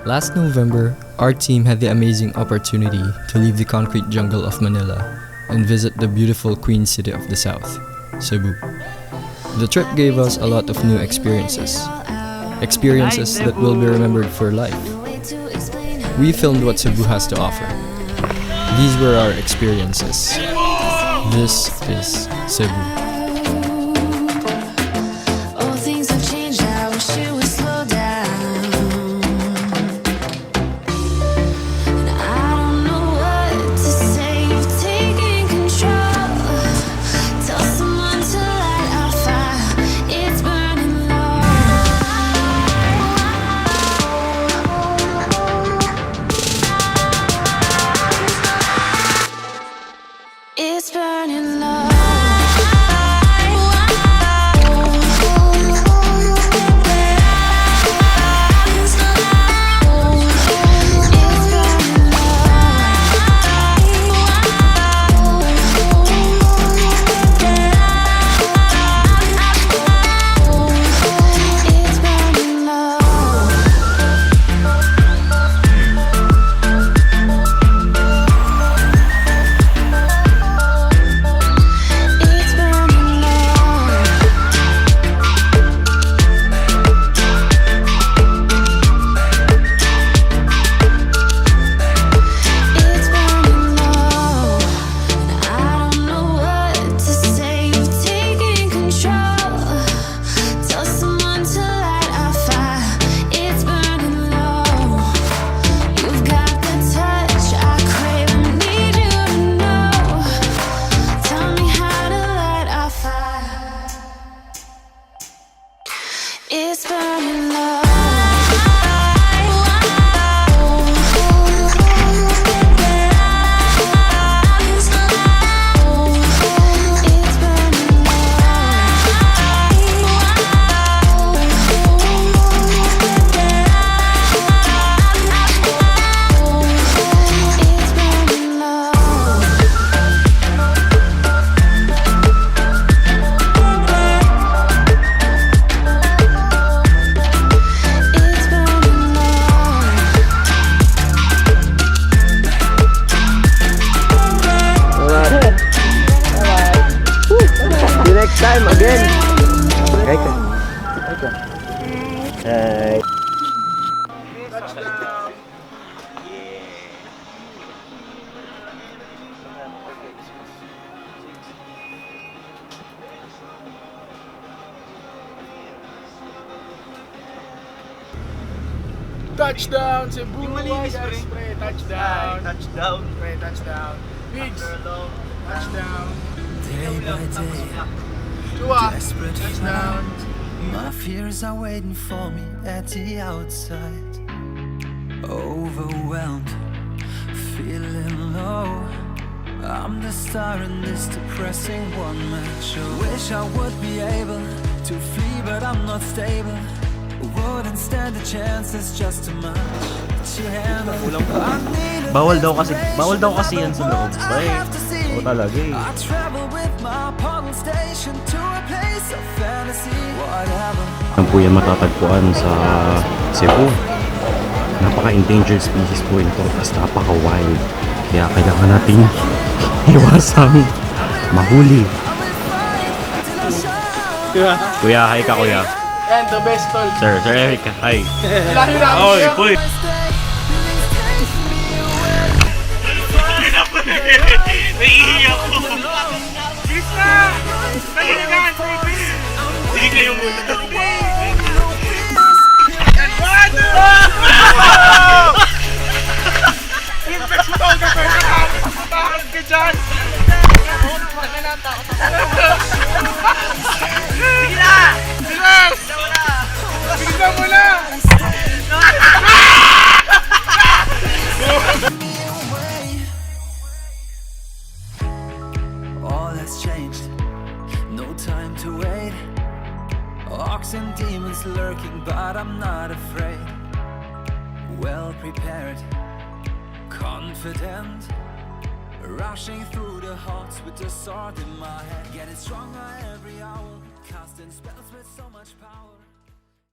Last November, our team had the amazing opportunity to leave the concrete jungle of Manila and visit the beautiful Queen City of the South, Cebu. The trip gave us a lot of new experiences that will be remembered for life. We filmed what Cebu has to offer. These were our experiences. This is Cebu. It's burning low. It's burning low. Time again. Hi. Touchdown. Touchdown, Cebu! Pre, touchdown! Touchdown. Pre, touchdown! Bigs! Touchdown! Day by day, Chua! desperate Touchdown! find. My fears are waiting for me at the outside. Overwhelmed, feeling low. I'm the star in this depressing one-man show. Wish I would be able to flee, but I'm not stable. Wouldn't stand a chance, it's just too much to handle. Bawal daw kasi yan sa loob. Bay. Oo talaga eh. I travel with my pong station to a place of fantasy. Whatever. Ang po yan matatagpuan sa Cebu. Napaka-endangered species po ito. Tapos napaka-wild. Kaya kailangan natin iwasan mahuli. Kuya, hi ka kuya. And the best tol! Sir Eric, hi. Lahi na ako siya! Uy! Naiiyak ko! Bilis na! Dali na nga! Sige kayo muna! Impex mo tawag ako! Takot ka dyan! Sige na! Bilis! Bilisan mo na! All has changed, no time to wait. Ox and demons lurking, but I'm not afraid. Well prepared, confident, rushing through the hearts with the sword in my head. Getting stronger every hour, casting spells with so much power.